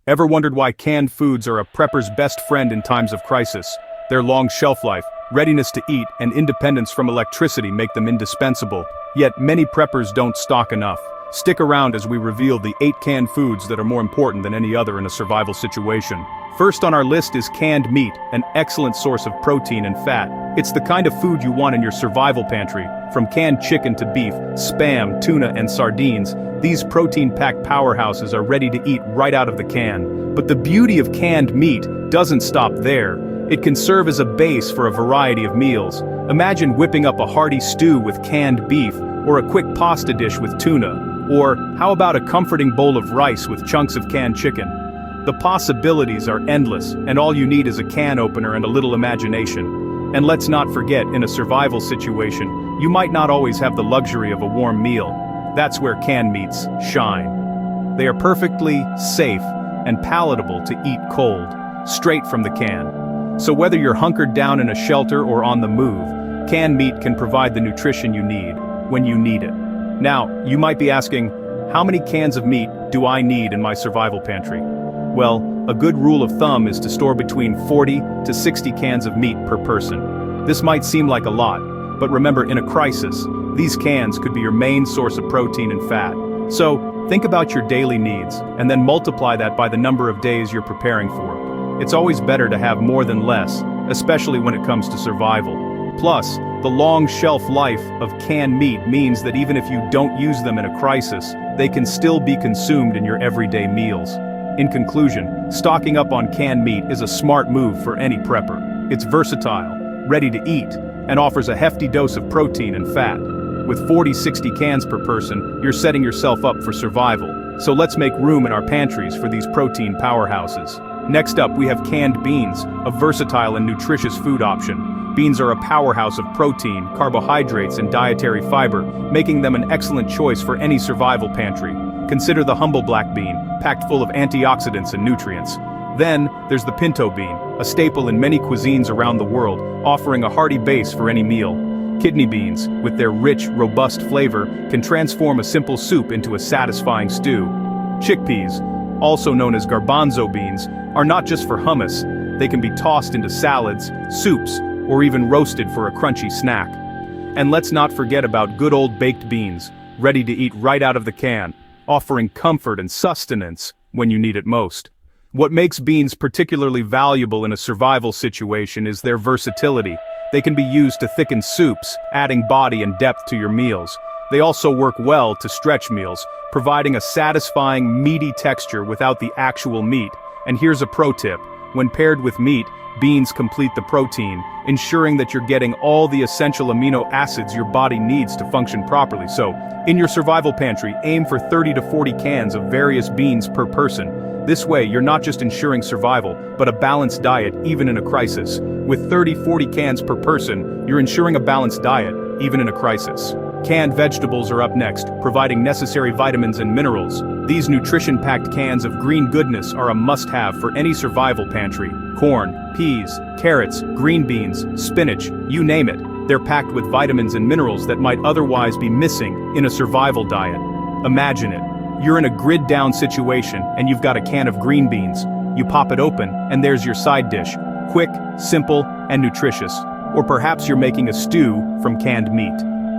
Ever wondered why canned foods are a prepper's best friend in times of crisis? Their long shelf life, readiness to eat, and independence from electricity make them indispensable. Yet many preppers don't stock enough. Stick around as we reveal the 8 canned foods that are more important than any other in a survival situation. First on our list is canned meat, an excellent source of protein and fat. It's the kind of food you want in your survival pantry. From canned chicken to beef, spam, tuna, and sardines, these protein-packed powerhouses are ready to eat right out of the can. But the beauty of canned meat doesn't stop there. It can serve as a base for a variety of meals. Imagine whipping up a hearty stew with canned beef, or a quick pasta dish with tuna. Or, how about a comforting bowl of rice with chunks of canned chicken? The possibilities are endless, and all you need is a can opener and a little imagination. And let's not forget, in a survival situation, you might not always have the luxury of a warm meal. That's where canned meats shine. They are perfectly safe and palatable to eat cold, straight from the can. So whether you're hunkered down in a shelter or on the move, canned meat can provide the nutrition you need, when you need it. Now, you might be asking, how many cans of meat do I need in my survival pantry? Well, a good rule of thumb is to store between 40 to 60 cans of meat per person. This might seem like a lot, but remember, in a crisis, these cans could be your main source of protein and fat. So, think about your daily needs, and then multiply that by the number of days you're preparing for. It's always better to have more than less, especially when it comes to survival. Plus, the long shelf life of canned meat means that even if you don't use them in a crisis, they can still be consumed in your everyday meals. In conclusion, stocking up on canned meat is a smart move for any prepper. It's versatile, ready to eat, and offers a hefty dose of protein and fat. With 40-60 cans per person, you're setting yourself up for survival. So let's make room in our pantries for these protein powerhouses. Next up, we have canned beans, a versatile and nutritious food option. Beans are a powerhouse of protein, carbohydrates, and dietary fiber, making them an excellent choice for any survival pantry. Consider the humble black bean, packed full of antioxidants and nutrients. Then, there's the pinto bean, a staple in many cuisines around the world, offering a hearty base for any meal. Kidney beans, with their rich, robust flavor, can transform a simple soup into a satisfying stew. Chickpeas, also known as garbanzo beans, are not just for hummus. They can be tossed into salads, soups, or even roasted for a crunchy snack. And let's not forget about good old baked beans, ready to eat right out of the can, offering comfort and sustenance when you need it most. What makes beans particularly valuable in a survival situation is their versatility. They can be used to thicken soups, adding body and depth to your meals. They also work well to stretch meals, providing a satisfying, meaty texture without the actual meat. And here's a pro tip: when paired with meat, beans complete the protein, ensuring that you're getting all the essential amino acids your body needs to function properly. So, in your survival pantry, aim for 30 to 40 cans of various beans per person. This way, you're not just ensuring survival, but a balanced diet even in a crisis. With 30-40 cans per person, you're ensuring a balanced diet, even in a crisis. Canned vegetables are up next, providing necessary vitamins and minerals. These nutrition-packed cans of green goodness are a must-have for any survival pantry. Corn, peas, carrots, green beans, spinach, you name it. They're packed with vitamins and minerals that might otherwise be missing in a survival diet. Imagine it. You're in a grid-down situation and you've got a can of green beans. You pop it open and there's your side dish. Quick, simple, and nutritious. Or perhaps you're making a stew from canned meat.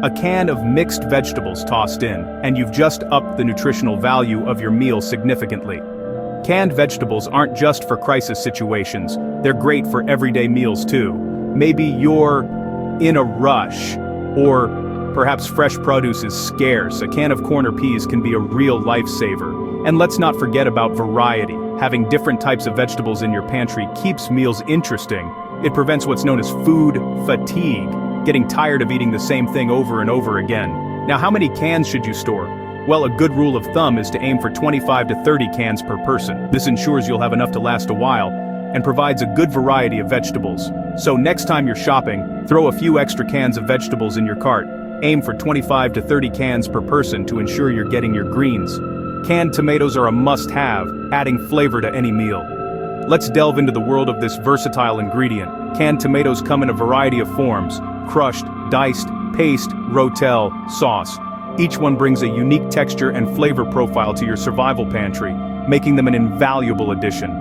A can of mixed vegetables tossed in, and you've just upped the nutritional value of your meal significantly. Canned vegetables aren't just for crisis situations, they're great for everyday meals too. Maybe you're in a rush, or perhaps fresh produce is scarce. A can of corn or peas can be a real lifesaver. And let's not forget about variety. Having different types of vegetables in your pantry keeps meals interesting. It prevents what's known as food fatigue, getting tired of eating the same thing over and over again. Now, how many cans should you store? Well, a good rule of thumb is to aim for 25 to 30 cans per person. This ensures you'll have enough to last a while and provides a good variety of vegetables. So next time you're shopping, throw a few extra cans of vegetables in your cart. Aim for 25 to 30 cans per person to ensure you're getting your greens. Canned tomatoes are a must-have, adding flavor to any meal. Let's delve into the world of this versatile ingredient. Canned tomatoes come in a variety of forms: crushed, diced, paste, rotel, sauce. Each one brings a unique texture and flavor profile to your survival pantry, making them an invaluable addition.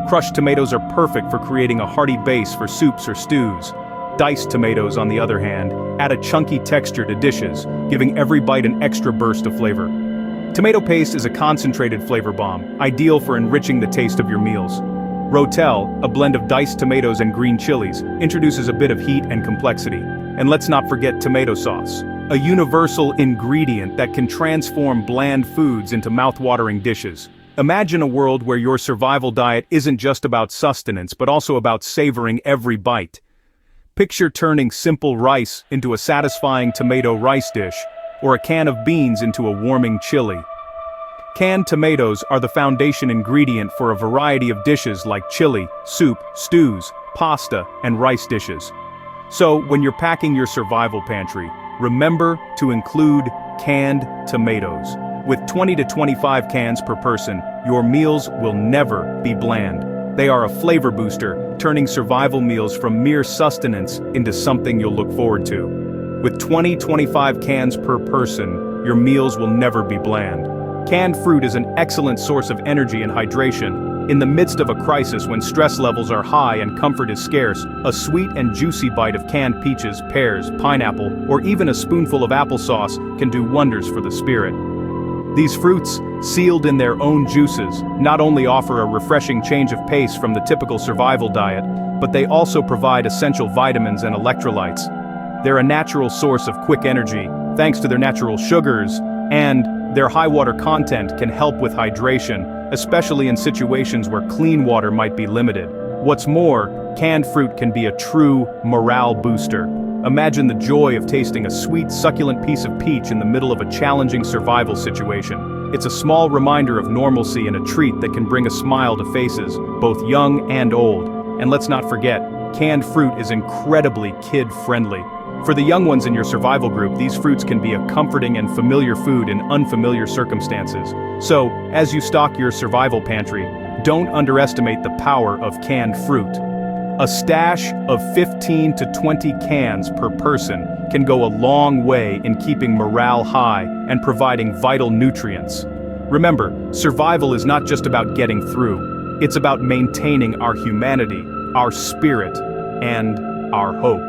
Crushed tomatoes are perfect for creating a hearty base for soups or stews. Diced tomatoes, on the other hand, add a chunky texture to dishes, giving every bite an extra burst of flavor. Tomato paste is a concentrated flavor bomb, ideal for enriching the taste of your meals. Rotel, a blend of diced tomatoes and green chilies, introduces a bit of heat and complexity. And let's not forget tomato sauce, a universal ingredient that can transform bland foods into mouth-watering dishes. Imagine a world where your survival diet isn't just about sustenance but also about savoring every bite. Picture turning simple rice into a satisfying tomato rice dish, or a can of beans into a warming chili. Canned tomatoes are the foundation ingredient for a variety of dishes like chili, soup, stews, pasta, and rice dishes. So, when you're packing your survival pantry, remember to include canned tomatoes. With 20 to 25 cans per person, your meals will never be bland. They are a flavor booster, turning survival meals from mere sustenance into something you'll look forward to. With 20-25 cans per person, your meals will never be bland. Canned fruit is an excellent source of energy and hydration. In the midst of a crisis when stress levels are high and comfort is scarce, a sweet and juicy bite of canned peaches, pears, pineapple, or even a spoonful of applesauce can do wonders for the spirit. These fruits, sealed in their own juices, not only offer a refreshing change of pace from the typical survival diet, but they also provide essential vitamins and electrolytes. They're a natural source of quick energy, thanks to their natural sugars, and their high water content can help with hydration, especially in situations where clean water might be limited. What's more, canned fruit can be a true morale booster. Imagine the joy of tasting a sweet, succulent piece of peach in the middle of a challenging survival situation. It's a small reminder of normalcy and a treat that can bring a smile to faces, both young and old. And let's not forget, canned fruit is incredibly kid-friendly. For the young ones in your survival group, these fruits can be a comforting and familiar food in unfamiliar circumstances. So, as you stock your survival pantry, don't underestimate the power of canned fruit. A stash of 15 to 20 cans per person can go a long way in keeping morale high and providing vital nutrients. Remember, survival is not just about getting through. It's about maintaining our humanity, our spirit, and our hope.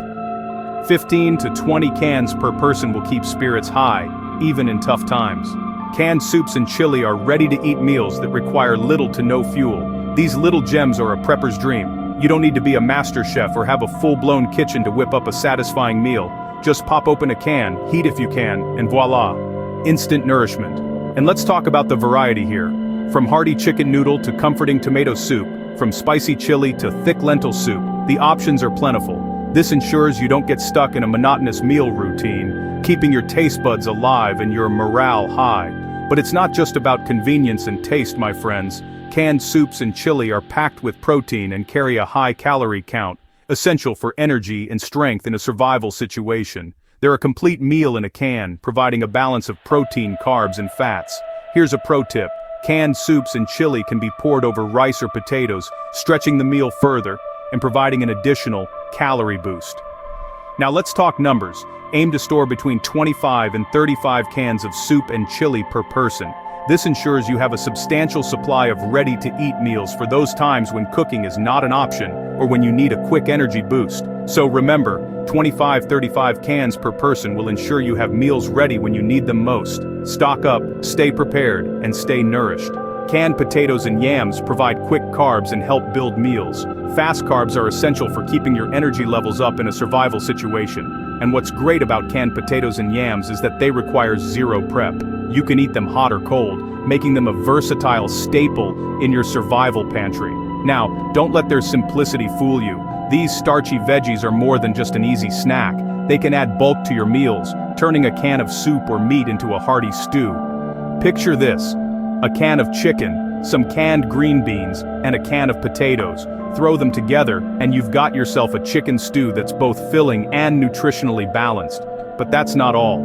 15 to 20 cans per person will keep spirits high, even in tough times. Canned soups and chili are ready-to-eat meals that require little to no fuel. These little gems are a prepper's dream. You don't need to be a master chef or have a full-blown kitchen to whip up a satisfying meal. Just pop open a can, heat if you can, and voila! Instant nourishment. And let's talk about the variety here. From hearty chicken noodle to comforting tomato soup, from spicy chili to thick lentil soup, the options are plentiful. This ensures you don't get stuck in a monotonous meal routine, keeping your taste buds alive and your morale high. But it's not just about convenience and taste, my friends. Canned soups and chili are packed with protein and carry a high calorie count, essential for energy and strength in a survival situation. They're a complete meal in a can, providing a balance of protein, carbs, and fats. Here's a pro tip. Canned soups and chili can be poured over rice or potatoes, stretching the meal further and providing an additional calorie boost. Now let's talk numbers. Aim to store between 25 and 35 cans of soup and chili per person. This ensures you have a substantial supply of ready-to-eat meals for those times when cooking is not an option or when you need a quick energy boost. So remember, 25-35 cans per person will ensure you have meals ready when you need them most. Stock up, stay prepared, and stay nourished. Canned potatoes and yams provide quick carbs and help build meals. Fast carbs are essential for keeping your energy levels up in a survival situation. And what's great about canned potatoes and yams is that they require zero prep. You can eat them hot or cold, making them a versatile staple in your survival pantry. Now, don't let their simplicity fool you. These starchy veggies are more than just an easy snack. They can add bulk to your meals, turning a can of soup or meat into a hearty stew. Picture this: a can of chicken, some canned green beans, and a can of potatoes. Throw them together, and you've got yourself a chicken stew that's both filling and nutritionally balanced. But that's not all.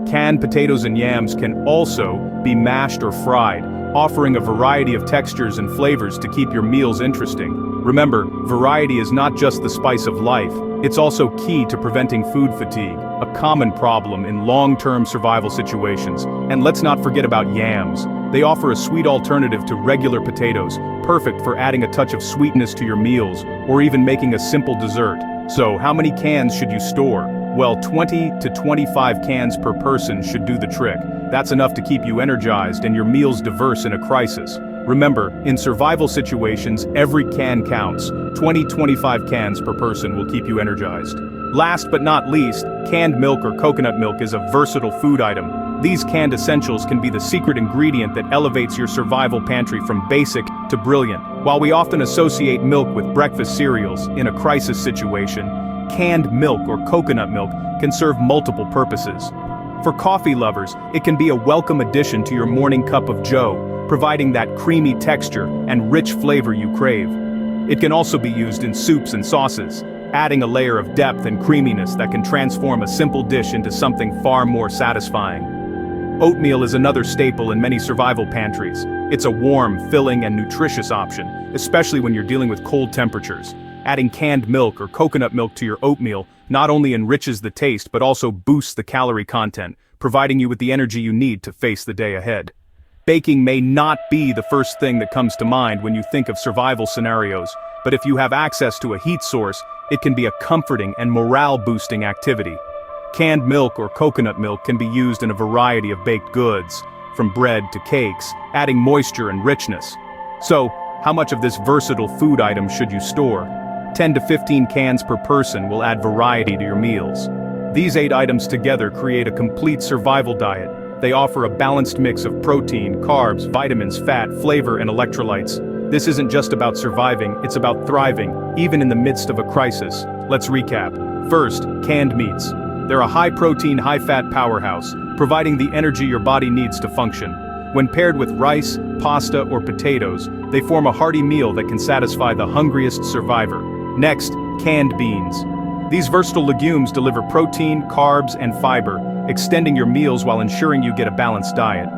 Canned potatoes and yams can also be mashed or fried, offering a variety of textures and flavors to keep your meals interesting. Remember, variety is not just the spice of life, it's also key to preventing food fatigue, a common problem in long-term survival situations. And let's not forget about yams. They offer a sweet alternative to regular potatoes, perfect for adding a touch of sweetness to your meals, or even making a simple dessert. So, how many cans should you store? Well, 20 to 25 cans per person should do the trick. That's enough to keep you energized and your meals diverse in a crisis. Remember, in survival situations, every can counts. 20-25 cans per person will keep you energized. Last but not least, canned milk or coconut milk is a versatile food item. These canned essentials can be the secret ingredient that elevates your survival pantry from basic to brilliant. While we often associate milk with breakfast cereals, in a crisis situation, canned milk or coconut milk can serve multiple purposes. For coffee lovers, it can be a welcome addition to your morning cup of joe, providing that creamy texture and rich flavor you crave. It can also be used in soups and sauces, adding a layer of depth and creaminess that can transform a simple dish into something far more satisfying. Oatmeal is another staple in many survival pantries. It's a warm, filling, and nutritious option, especially when you're dealing with cold temperatures. Adding canned milk or coconut milk to your oatmeal not only enriches the taste but also boosts the calorie content, providing you with the energy you need to face the day ahead. Baking may not be the first thing that comes to mind when you think of survival scenarios, but if you have access to a heat source, it can be a comforting and morale-boosting activity. Canned milk or coconut milk can be used in a variety of baked goods, from bread to cakes, adding moisture and richness. So, how much of this versatile food item should you store? 10 to 15 cans per person will add variety to your meals. These 8 items together create a complete survival diet. They offer a balanced mix of protein, carbs, vitamins, fat, flavor, and electrolytes. This isn't just about surviving, it's about thriving, even in the midst of a crisis. Let's recap. First, canned meats. They're a high-protein, high-fat powerhouse, providing the energy your body needs to function. When paired with rice, pasta, or potatoes, they form a hearty meal that can satisfy the hungriest survivor. Next, canned beans. These versatile legumes deliver protein, carbs, and fiber, extending your meals while ensuring you get a balanced diet.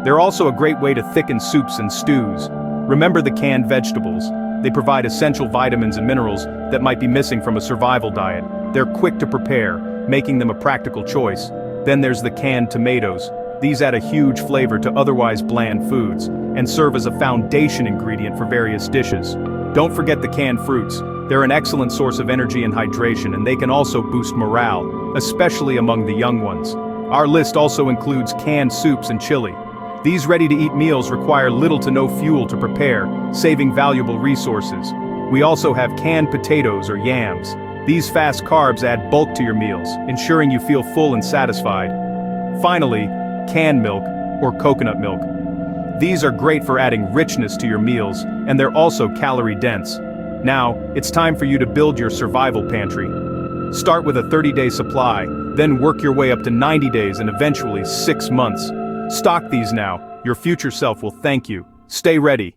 They're also a great way to thicken soups and stews. Remember the canned vegetables. They provide essential vitamins and minerals that might be missing from a survival diet. They're quick to prepare, making them a practical choice. Then there's the canned tomatoes. These add a huge flavor to otherwise bland foods, and serve as a foundation ingredient for various dishes. Don't forget the canned fruits. They're an excellent source of energy and hydration, and they can also boost morale, especially among the young ones. Our list also includes canned soups and chili. These ready-to-eat meals require little to no fuel to prepare, saving valuable resources. We also have canned potatoes or yams. These fast carbs add bulk to your meals, ensuring you feel full and satisfied. Finally, canned milk or coconut milk. These are great for adding richness to your meals, and they're also calorie-dense. Now, it's time for you to build your survival pantry. Start with a 30-day supply, then work your way up to 90 days and eventually 6 months. Stock these now. Your future self will thank you. Stay ready.